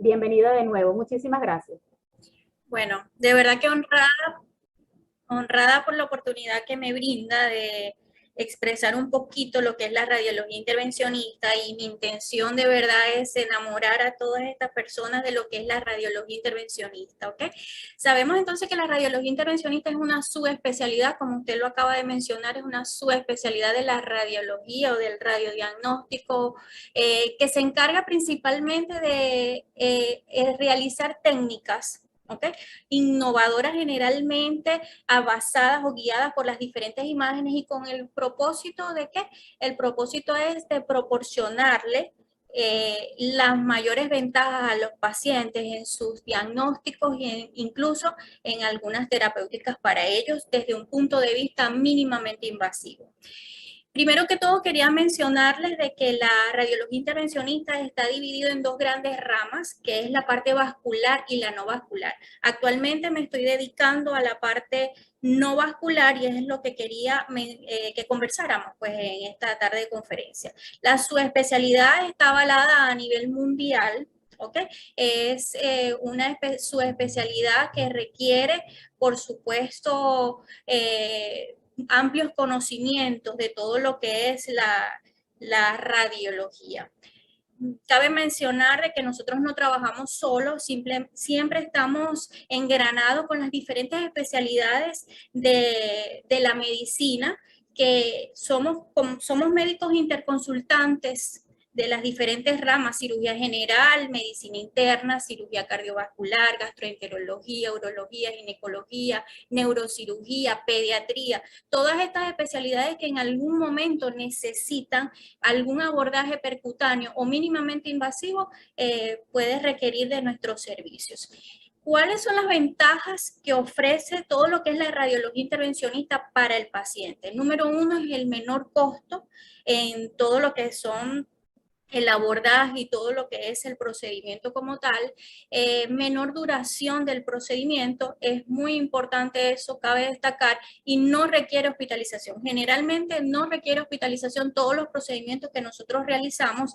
Bienvenida de nuevo. Muchísimas gracias. Bueno, de verdad que honrada por la oportunidad que me brinda de expresar un poquito lo que es la radiología intervencionista, y mi intención de verdad es enamorar a todas estas personas de lo que es la radiología intervencionista, ¿ok? Sabemos entonces que la radiología intervencionista es una subespecialidad, como usted lo acaba de mencionar, es una subespecialidad de la radiología o del radiodiagnóstico, que se encarga principalmente de realizar técnicas, ¿ok? Innovadoras, generalmente basadas o guiadas por las diferentes imágenes, y con el propósito de que el propósito es de proporcionarle las mayores ventajas a los pacientes en sus diagnósticos incluso en algunas terapéuticas para ellos desde un punto de vista mínimamente invasivo. Primero que todo, quería mencionarles de que la radiología intervencionista está dividida en dos grandes ramas, que es la parte vascular y la no vascular. Actualmente me estoy dedicando a la parte no vascular, y es lo que quería que conversáramos pues, en esta tarde de conferencia. La subespecialidad está avalada a nivel mundial. ¿Ok? Es una subespecialidad que requiere, por supuesto, amplios conocimientos de todo lo que es la radiología. Cabe mencionar de que nosotros no trabajamos solos, siempre estamos engranados con las diferentes especialidades de la medicina, que somos médicos interconsultantes de las diferentes ramas: cirugía general, medicina interna, cirugía cardiovascular, gastroenterología, urología, ginecología, neurocirugía, pediatría, todas estas especialidades que en algún momento necesitan algún abordaje percutáneo o mínimamente invasivo, puede requerir de nuestros servicios. ¿Cuáles son las ventajas que ofrece todo lo que es la radiología intervencionista para el paciente? Número uno es el menor costo en todo lo que son el abordaje y todo lo que es el procedimiento como tal, menor duración del procedimiento, es muy importante eso, cabe destacar, y no requiere hospitalización. Generalmente no requiere hospitalización todos los procedimientos que nosotros realizamos,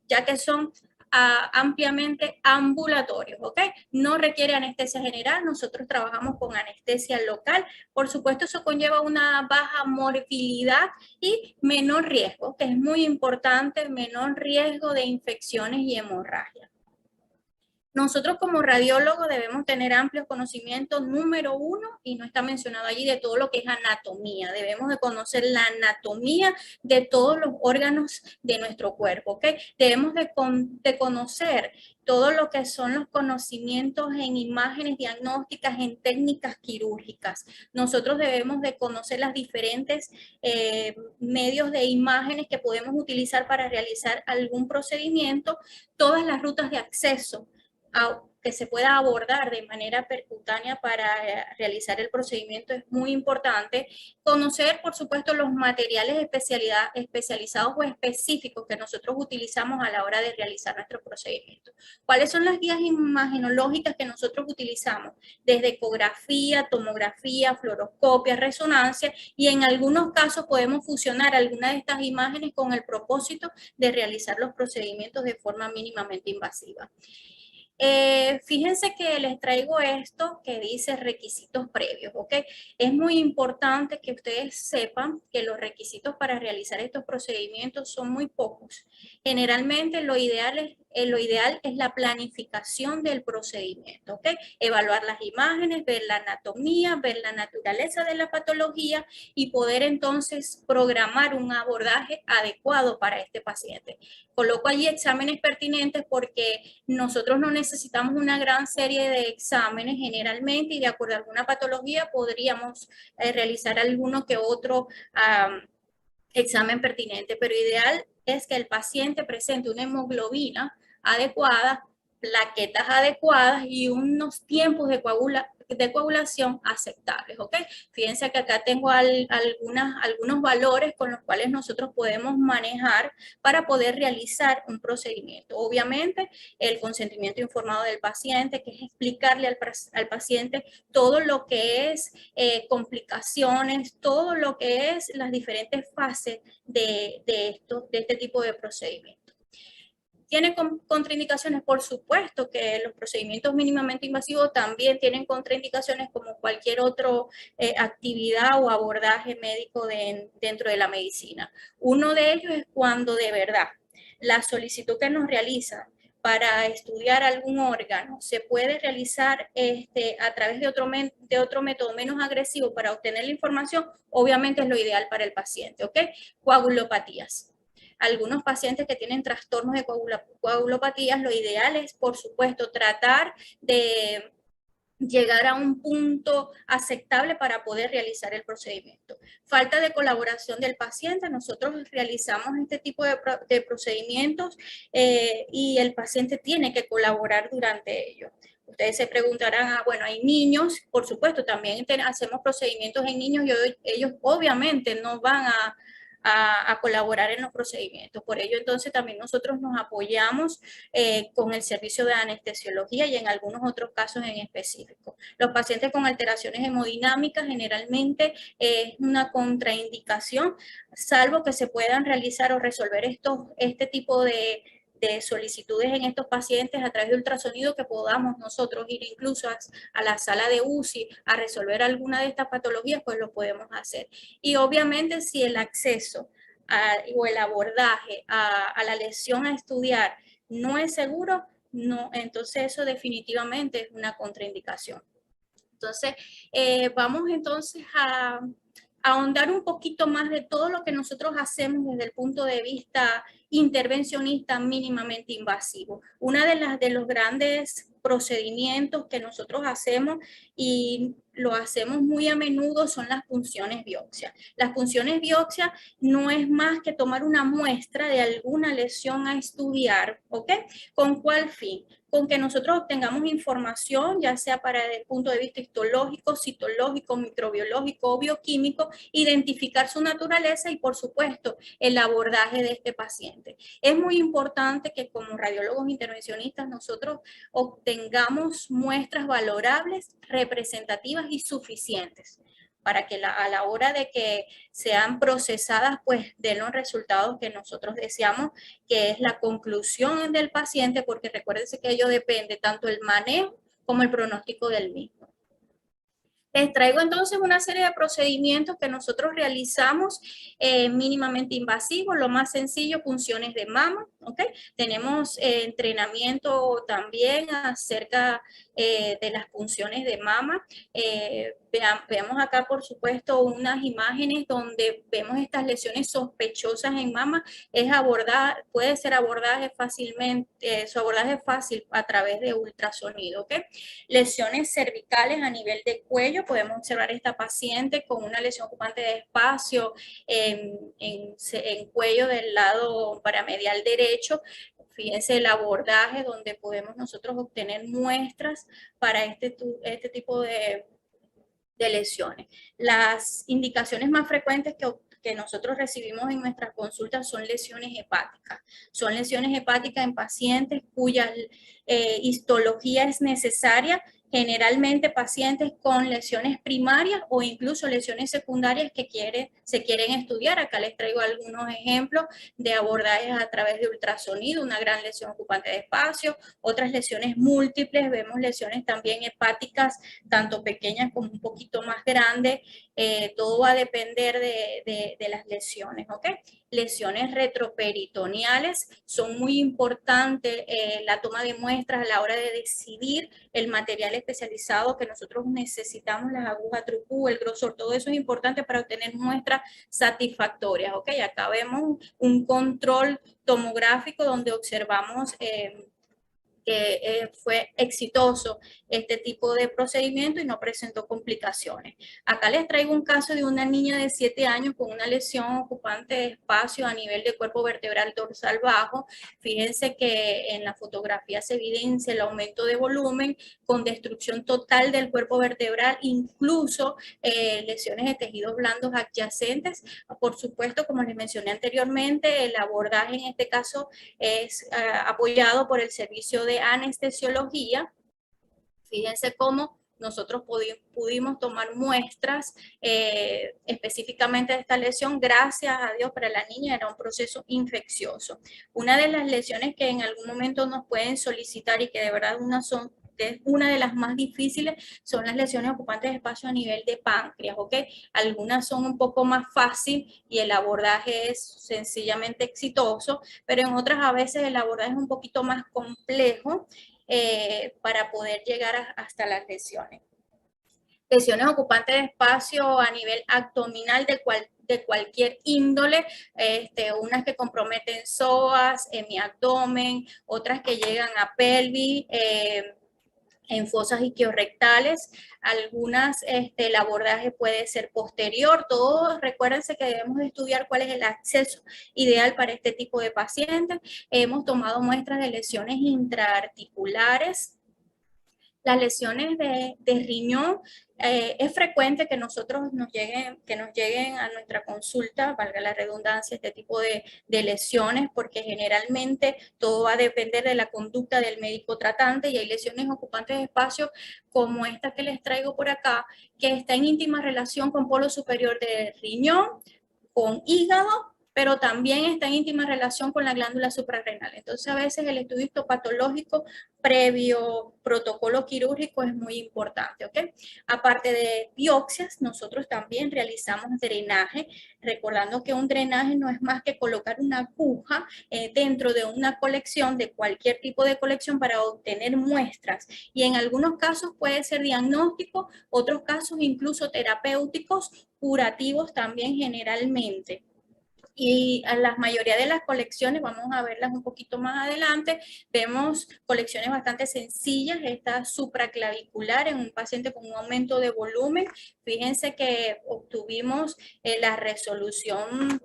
ya que son ampliamente ambulatorios, ¿ok? No requiere anestesia general, nosotros trabajamos con anestesia local. Por supuesto, eso conlleva una baja morbilidad y menor riesgo, que es muy importante, menor riesgo de infecciones y hemorragia. Nosotros como radiólogos debemos tener amplios conocimientos, número uno, y no está mencionado allí, de todo lo que es anatomía. Debemos de conocer la anatomía de todos los órganos de nuestro cuerpo, ¿ok? Debemos de conocer todo lo que son los conocimientos en imágenes diagnósticas, en técnicas quirúrgicas. Nosotros debemos de conocer las diferentes medios de imágenes que podemos utilizar para realizar algún procedimiento, todas las rutas de acceso que se pueda abordar de manera percutánea para realizar el procedimiento es muy importante. Conocer, por supuesto, los materiales especializados o específicos que nosotros utilizamos a la hora de realizar nuestro procedimiento. ¿Cuáles son las guías imagenológicas que nosotros utilizamos? Desde ecografía, tomografía, fluoroscopia, resonancia, y en algunos casos podemos fusionar algunas de estas imágenes con el propósito de realizar los procedimientos de forma mínimamente invasiva. Fíjense que les traigo esto que dice requisitos previos, ¿ok? Es muy importante que ustedes sepan que los requisitos para realizar estos procedimientos son muy pocos. Generalmente lo ideal es la planificación del procedimiento, ¿ok? Evaluar las imágenes, ver la anatomía, ver la naturaleza de la patología y poder entonces programar un abordaje adecuado para este paciente. Coloco allí exámenes pertinentes porque nosotros no necesitamos una gran serie de exámenes generalmente, y de acuerdo a alguna patología podríamos realizar alguno que otro examen pertinente, pero ideal es que el paciente presente una hemoglobina adecuada, plaquetas adecuadas y unos tiempos de coagulación aceptables, ¿ok? Fíjense que acá tengo algunos valores con los cuales nosotros podemos manejar para poder realizar un procedimiento. Obviamente, el consentimiento informado del paciente, que es explicarle al paciente todo lo que es complicaciones, todo lo que es las diferentes fases de este tipo de procedimientos. ¿Tiene contraindicaciones? Por supuesto que los procedimientos mínimamente invasivos también tienen contraindicaciones como cualquier otra actividad o abordaje médico dentro de la medicina. Uno de ellos es cuando de verdad la solicitud que nos realizan para estudiar algún órgano se puede realizar a través de otro método menos agresivo para obtener la información, obviamente es lo ideal para el paciente, ¿ok? Coagulopatías. Algunos pacientes que tienen trastornos de coagulopatías, lo ideal es, por supuesto, tratar de llegar a un punto aceptable para poder realizar el procedimiento. Falta de colaboración del paciente, nosotros realizamos este tipo de procedimientos y el paciente tiene que colaborar durante ello. Ustedes se preguntarán, bueno, hay niños, por supuesto, también hacemos procedimientos en niños y ellos obviamente no van a colaborar en los procedimientos. Por ello, entonces, también nosotros nos apoyamos con el servicio de anestesiología y en algunos otros casos en específico. Los pacientes con alteraciones hemodinámicas generalmente es una contraindicación, salvo que se puedan realizar o resolver este tipo de solicitudes en estos pacientes a través de ultrasonido, que podamos nosotros ir incluso a la sala de UCI a resolver alguna de estas patologías, pues lo podemos hacer. Y obviamente si el acceso o el abordaje a la lesión a estudiar no es seguro, no, entonces eso definitivamente es una contraindicación. Entonces, vamos entonces a ahondar un poquito más de todo lo que nosotros hacemos desde el punto de vista intervencionista mínimamente invasivo. Una de los grandes procedimientos que nosotros hacemos y lo hacemos muy a menudo son las punciones biopsia. Las punciones biopsia no es más que tomar una muestra de alguna lesión a estudiar, ¿ok? ¿Con cuál fin? Con que nosotros obtengamos información, ya sea para el punto de vista histológico, citológico, microbiológico o bioquímico, identificar su naturaleza y, por supuesto, el abordaje de este paciente. Es muy importante que como radiólogos intervencionistas nosotros obtengamos muestras valorables, representativas y suficientes para que a la hora de que sean procesadas, pues den los resultados que nosotros deseamos, que es la conclusión del paciente, porque recuérdense que ello depende tanto el manejo como el pronóstico del mismo. Les traigo entonces una serie de procedimientos que nosotros realizamos mínimamente invasivos, lo más sencillo, punciones de mama, ¿ok? Tenemos entrenamiento también acerca de las punciones de mama. Veamos acá, por supuesto, unas imágenes donde vemos estas lesiones sospechosas en mama. Puede ser abordaje fácilmente, su abordaje es fácil a través de ultrasonido, ¿ok? Lesiones cervicales a nivel de cuello, podemos observar esta paciente con una lesión ocupante de espacio en cuello del lado paramedial derecho. Fíjense el abordaje donde podemos nosotros obtener muestras para este tipo de lesiones. Las indicaciones más frecuentes que nosotros recibimos en nuestras consultas son lesiones hepáticas. Son lesiones hepáticas en pacientes cuya histología es necesaria, generalmente pacientes con lesiones primarias o incluso lesiones secundarias que se quieren estudiar. Acá les traigo algunos ejemplos de abordajes a través de ultrasonido, una gran lesión ocupante de espacio, otras lesiones múltiples, vemos lesiones también hepáticas, tanto pequeñas como un poquito más grandes, todo va a depender de las lesiones, ¿ok? Lesiones retroperitoneales, son muy importantes la toma de muestras a la hora de decidir el material especializado que nosotros necesitamos, las agujas Trucú, el grosor, todo eso es importante para obtener muestras satisfactorias, ¿ok? Acá vemos un control tomográfico donde observamos que fue exitoso este tipo de procedimiento y no presentó complicaciones. Acá les traigo un caso de una niña de 7 años con una lesión ocupante de espacio a nivel de cuerpo vertebral dorsal bajo. Fíjense que en la fotografía se evidencia el aumento de volumen con destrucción total del cuerpo vertebral, incluso lesiones de tejidos blandos adyacentes. Por supuesto, como les mencioné anteriormente, el abordaje en este caso es apoyado por el servicio de anestesiología. Fíjense cómo nosotros pudimos tomar muestras específicamente de esta lesión. Gracias a Dios, para la niña era un proceso infeccioso. Una de las lesiones que en algún momento nos pueden solicitar y que de verdad una de las más difíciles son las lesiones ocupantes de espacio a nivel de páncreas, ¿ok? Algunas son un poco más fácil y el abordaje es sencillamente exitoso, pero en otras a veces el abordaje es un poquito más complejo para poder llegar hasta las lesiones. Lesiones ocupantes de espacio a nivel abdominal de cualquier índole, unas que comprometen psoas, hemiabdomen, otras que llegan a pelvis, en fosas isquiorrectales, algunas el abordaje puede ser posterior, todos recuérdense que debemos de estudiar cuál es el acceso ideal para este tipo de pacientes. Hemos tomado muestras de lesiones intraarticulares. Las lesiones de riñón, es frecuente que nos lleguen a nuestra consulta, valga la redundancia, este tipo de lesiones, porque generalmente todo va a depender de la conducta del médico tratante, y hay lesiones ocupantes de espacio como esta que les traigo por acá, que está en íntima relación con polo superior del riñón, con hígado, pero también está en íntima relación con la glándula suprarrenal. Entonces, a veces el estudio histopatológico previo protocolo quirúrgico es muy importante, ¿ok? Aparte de biopsias, nosotros también realizamos drenaje, recordando que un drenaje no es más que colocar una aguja dentro de una colección, de cualquier tipo de colección, para obtener muestras, y en algunos casos puede ser diagnóstico, otros casos incluso terapéuticos, curativos también generalmente. Y a la mayoría de las colecciones, vamos a verlas un poquito más adelante, vemos colecciones bastante sencillas. Esta supraclavicular en un paciente con un aumento de volumen. Fíjense que obtuvimos la resolución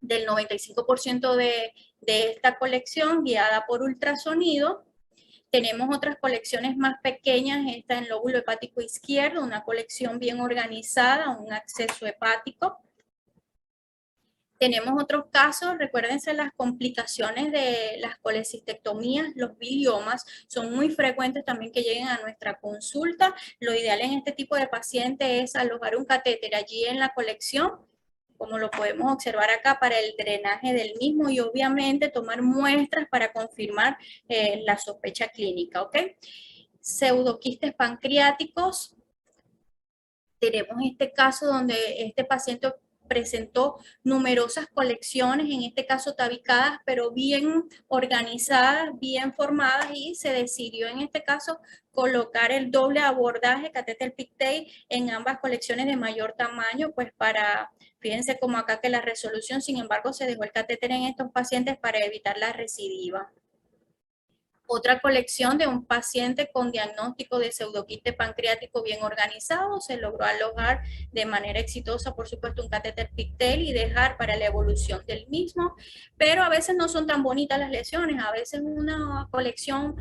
del 95% de esta colección guiada por ultrasonido. Tenemos otras colecciones más pequeñas, esta en lóbulo hepático izquierdo, una colección bien organizada, un acceso hepático. Tenemos otros casos, recuérdense, las complicaciones de las colecistectomías, los biliomas, son muy frecuentes también que lleguen a nuestra consulta. Lo ideal en este tipo de paciente es alojar un catéter allí en la colección, como lo podemos observar acá, para el drenaje del mismo, y obviamente tomar muestras para confirmar la sospecha clínica, ¿ok? Pseudoquistes pancreáticos. Tenemos este caso donde este paciente presentó numerosas colecciones, en este caso tabicadas, pero bien organizadas, bien formadas, y se decidió en este caso colocar el doble abordaje, catéter Pictet, en ambas colecciones de mayor tamaño, pues para, fíjense como acá que la resolución, sin embargo, se dejó el catéter en estos pacientes para evitar la recidiva. Otra colección de un paciente con diagnóstico de pseudoquiste pancreático bien organizado, se logró alojar de manera exitosa, por supuesto, un catéter Pictet y dejar para la evolución del mismo, pero a veces no son tan bonitas las lesiones, a veces una colección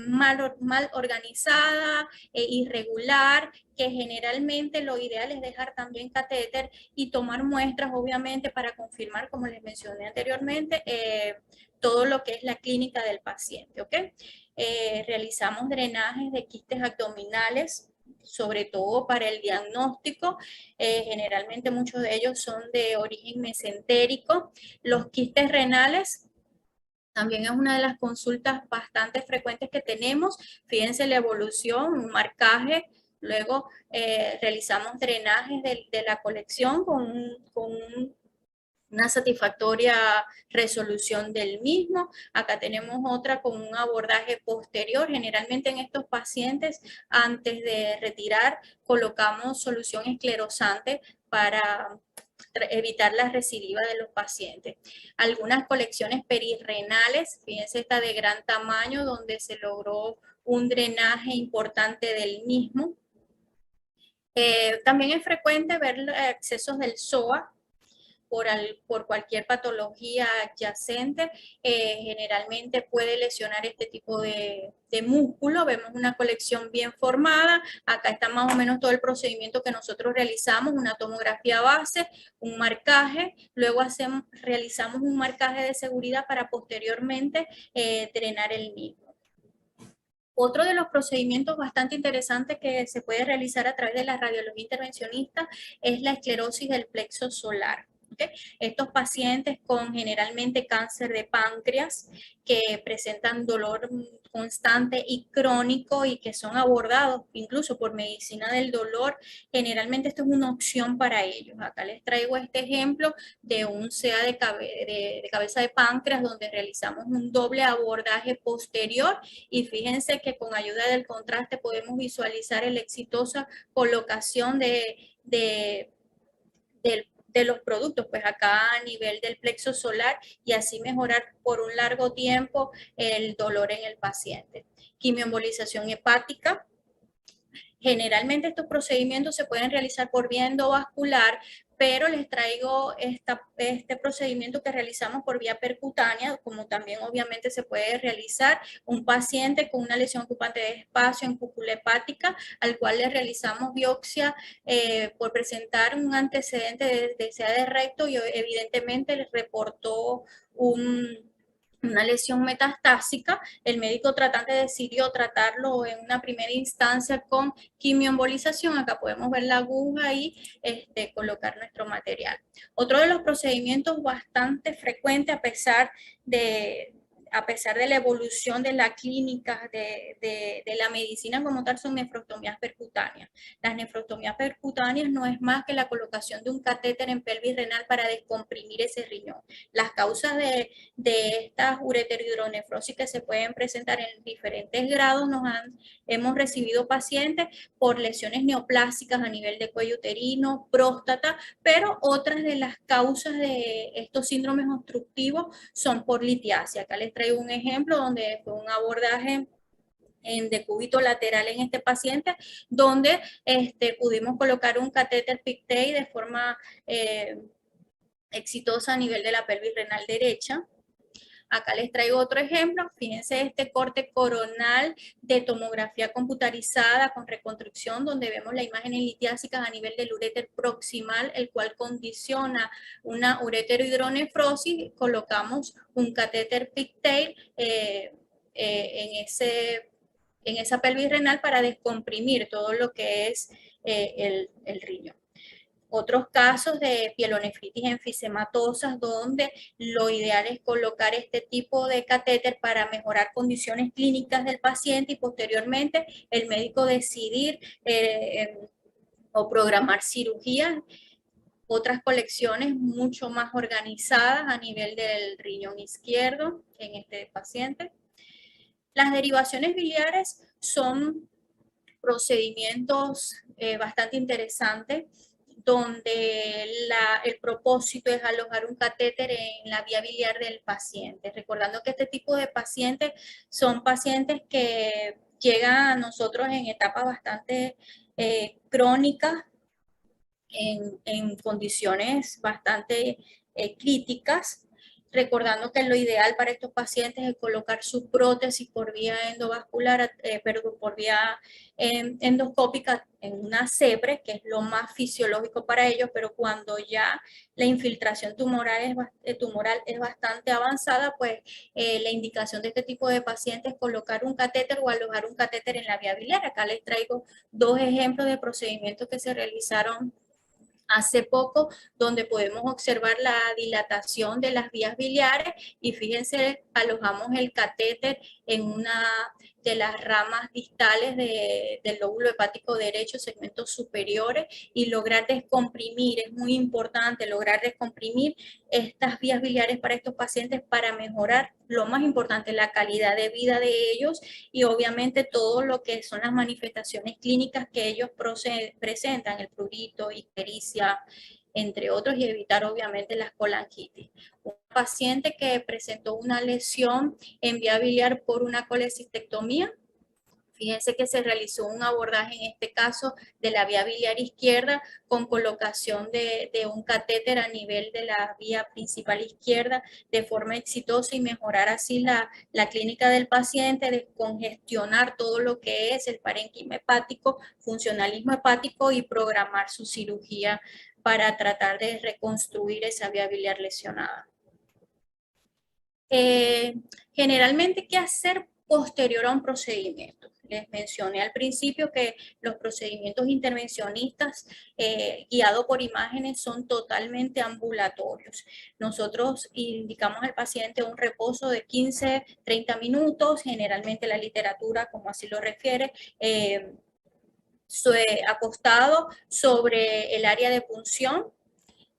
mal organizada, irregular, que generalmente lo ideal es dejar también catéter y tomar muestras, obviamente, para confirmar, como les mencioné anteriormente, todo lo que es la clínica del paciente, ¿ok? Realizamos drenajes de quistes abdominales, sobre todo para el diagnóstico. Generalmente muchos de ellos son de origen mesentérico. Los quistes renales también es una de las consultas bastante frecuentes que tenemos. Fíjense la evolución, un marcaje. Luego realizamos drenajes de la colección con una satisfactoria resolución del mismo. Acá tenemos otra con un abordaje posterior. Generalmente en estos pacientes, antes de retirar, colocamos solución esclerosante para evitar la recidiva de los pacientes. Algunas colecciones perirrenales, fíjense esta de gran tamaño, donde se logró un drenaje importante del mismo. También es frecuente ver excesos del psoas por cualquier patología adyacente. Generalmente puede lesionar este tipo de músculo. Vemos una colección bien formada. Acá está más o menos todo el procedimiento que nosotros realizamos: una tomografía base, un marcaje, luego realizamos un marcaje de seguridad para posteriormente drenar el mismo. Otro de los procedimientos bastante interesantes que se puede realizar a través de la radiología intervencionista es la esclerosis del plexo solar. ¿Okay? Estos pacientes con generalmente cáncer de páncreas que presentan dolor constante y crónico y que son abordados incluso por medicina del dolor, generalmente esto es una opción para ellos. Acá les traigo este ejemplo de un CEA de cabeza de páncreas donde realizamos un doble abordaje posterior y fíjense que con ayuda del contraste podemos visualizar la exitosa colocación de los productos, pues acá a nivel del plexo solar y así mejorar por un largo tiempo el dolor en el paciente. Quimioembolización hepática. Generalmente estos procedimientos se pueden realizar por vía endovascular, pero les traigo este procedimiento que realizamos por vía percutánea, como también obviamente se puede realizar un paciente con una lesión ocupante de espacio en cúpula hepática, al cual le realizamos biopsia por presentar un antecedente de SEA de recto y evidentemente les reportó una lesión metastásica. El médico tratante decidió tratarlo en una primera instancia con quimioembolización. Acá podemos ver la aguja y colocar nuestro material. Otro de los procedimientos bastante frecuentes a pesar de la evolución de la clínica, de la medicina como tal, son nefrostomías percutáneas. Las nefrostomías percutáneas no es más que la colocación de un catéter en pelvis renal para descomprimir ese riñón. Las causas de estas ureterohidronefrosis que se pueden presentar en diferentes grados, hemos recibido pacientes por lesiones neoplásicas a nivel de cuello uterino, próstata, pero otras de las causas de estos síndromes obstructivos son por litiasis. Acá les traigo un ejemplo donde fue un abordaje en decúbito lateral en este paciente, donde pudimos colocar un catéter Pictet de forma exitosa a nivel de la pelvis renal derecha. Acá les traigo otro ejemplo. Fíjense este corte coronal de tomografía computarizada con reconstrucción, donde vemos la imagen litiásica a nivel del uréter proximal, el cual condiciona una ureterohidronefrosis. Colocamos un catéter Pigtail en esa pelvis renal para descomprimir todo lo que es el riñón. Otros casos de pielonefritis enfisematosas, donde lo ideal es colocar este tipo de catéter para mejorar condiciones clínicas del paciente y posteriormente el médico decidir o programar cirugía. Otras colecciones mucho más organizadas a nivel del riñón izquierdo en este paciente. Las derivaciones biliares son procedimientos bastante interesantes, donde el propósito es alojar un catéter en la vía biliar del paciente. Recordando que este tipo de pacientes son pacientes que llegan a nosotros en etapas bastante crónicas, en condiciones bastante críticas, recordando que lo ideal para estos pacientes es colocar su prótesis por vía endovascular, por vía endoscópica en una CEPRE, que es lo más fisiológico para ellos, pero cuando ya la infiltración tumoral es bastante avanzada, pues la indicación de este tipo de pacientes es colocar un catéter o alojar un catéter en la vía biliar. Acá les traigo dos ejemplos de procedimientos que se realizaron hace poco, donde podemos observar la dilatación de las vías biliares y fíjense, alojamos el catéter en una de las ramas distales del lóbulo hepático derecho, segmentos superiores, y lograr descomprimir, es muy importante lograr descomprimir estas vías biliares para estos pacientes para mejorar, lo más importante, la calidad de vida de ellos y obviamente todo lo que son las manifestaciones clínicas que ellos presentan, el prurito, ictericia, entre otros, y evitar obviamente las colangitis. Un paciente que presentó una lesión en vía biliar por una colecistectomía. Fíjense que se realizó un abordaje en este caso de la vía biliar izquierda con colocación de un catéter a nivel de la vía principal izquierda de forma exitosa y mejorar así la clínica del paciente, descongestionar todo lo que es el parénquima hepático, funcionalismo hepático y programar su cirugía para tratar de reconstruir esa vía biliar lesionada. Generalmente, ¿qué hacer posterior a un procedimiento? les mencioné al principio que los procedimientos intervencionistas guiados por imágenes son totalmente ambulatorios. Nosotros indicamos al paciente un reposo de 15-30 minutos, generalmente la literatura, como así lo refiere, acostado sobre el área de punción,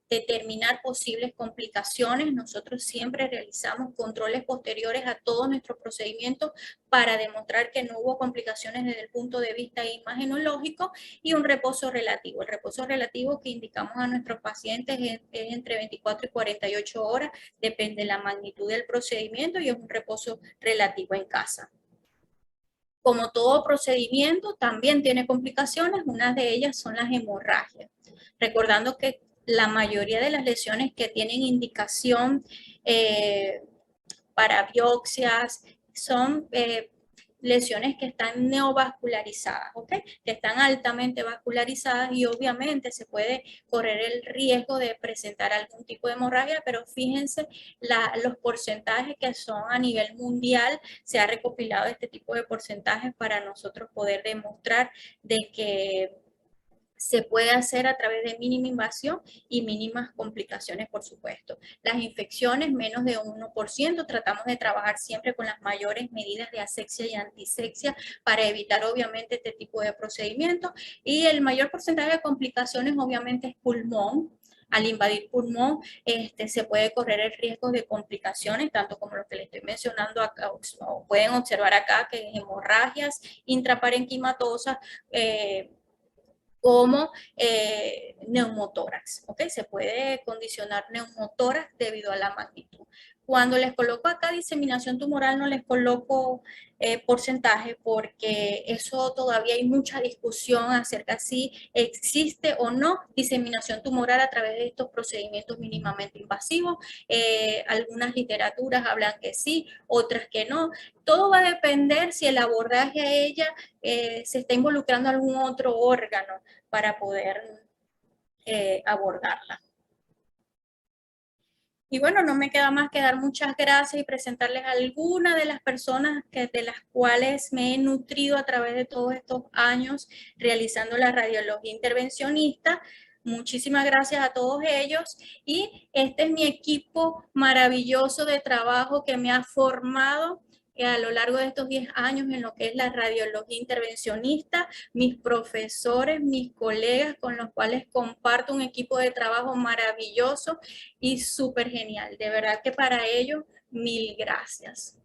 determinar posibles complicaciones. Nosotros siempre realizamos controles posteriores a todos nuestros procedimientos para demostrar que no hubo complicaciones desde el punto de vista imagenológico, y un reposo relativo. El reposo relativo que indicamos a nuestros pacientes es entre 24 y 48 horas, depende de la magnitud del procedimiento, y es un reposo relativo en casa. Como todo procedimiento, también tiene complicaciones. Una de ellas son las hemorragias. Recordando que la mayoría de las lesiones que tienen indicación para biopsias son lesiones que están neovascularizadas, ¿ok? Que están altamente vascularizadas, y obviamente se puede correr el riesgo de presentar algún tipo de hemorragia, pero fíjense los porcentajes que son a nivel mundial. Se ha recopilado este tipo de porcentajes para nosotros poder demostrar de que se puede hacer a través de mínima invasión y mínimas complicaciones, por supuesto. Las infecciones, menos de 1%. Tratamos de trabajar siempre con las mayores medidas de asepsia y antisepsia para evitar, obviamente, este tipo de procedimientos. Y el mayor porcentaje de complicaciones, obviamente, es pulmón. Al invadir pulmón, se puede correr el riesgo de complicaciones, tanto como lo que les estoy mencionando acá, o pueden observar acá, que hemorragias intraparenquimatosas, como neumotórax, ¿ok? Se puede condicionar neumotórax debido a la magnitud. Cuando les coloco acá diseminación tumoral, no les coloco porcentaje, porque eso todavía hay mucha discusión acerca si existe o no diseminación tumoral a través de estos procedimientos mínimamente invasivos. Algunas literaturas hablan que sí, otras que no. Todo va a depender si el abordaje a ella se está involucrando algún otro órgano para poder abordarla. Y bueno, no me queda más que dar muchas gracias y presentarles a algunas de las personas de las cuales me he nutrido a través de todos estos años realizando la radiología intervencionista. Muchísimas gracias a todos ellos, y este es mi equipo maravilloso de trabajo que me ha formado a lo largo de estos 10 años en lo que es la radiología intervencionista, mis profesores, mis colegas con los cuales comparto un equipo de trabajo maravilloso y súper genial. De verdad que para ello, mil gracias.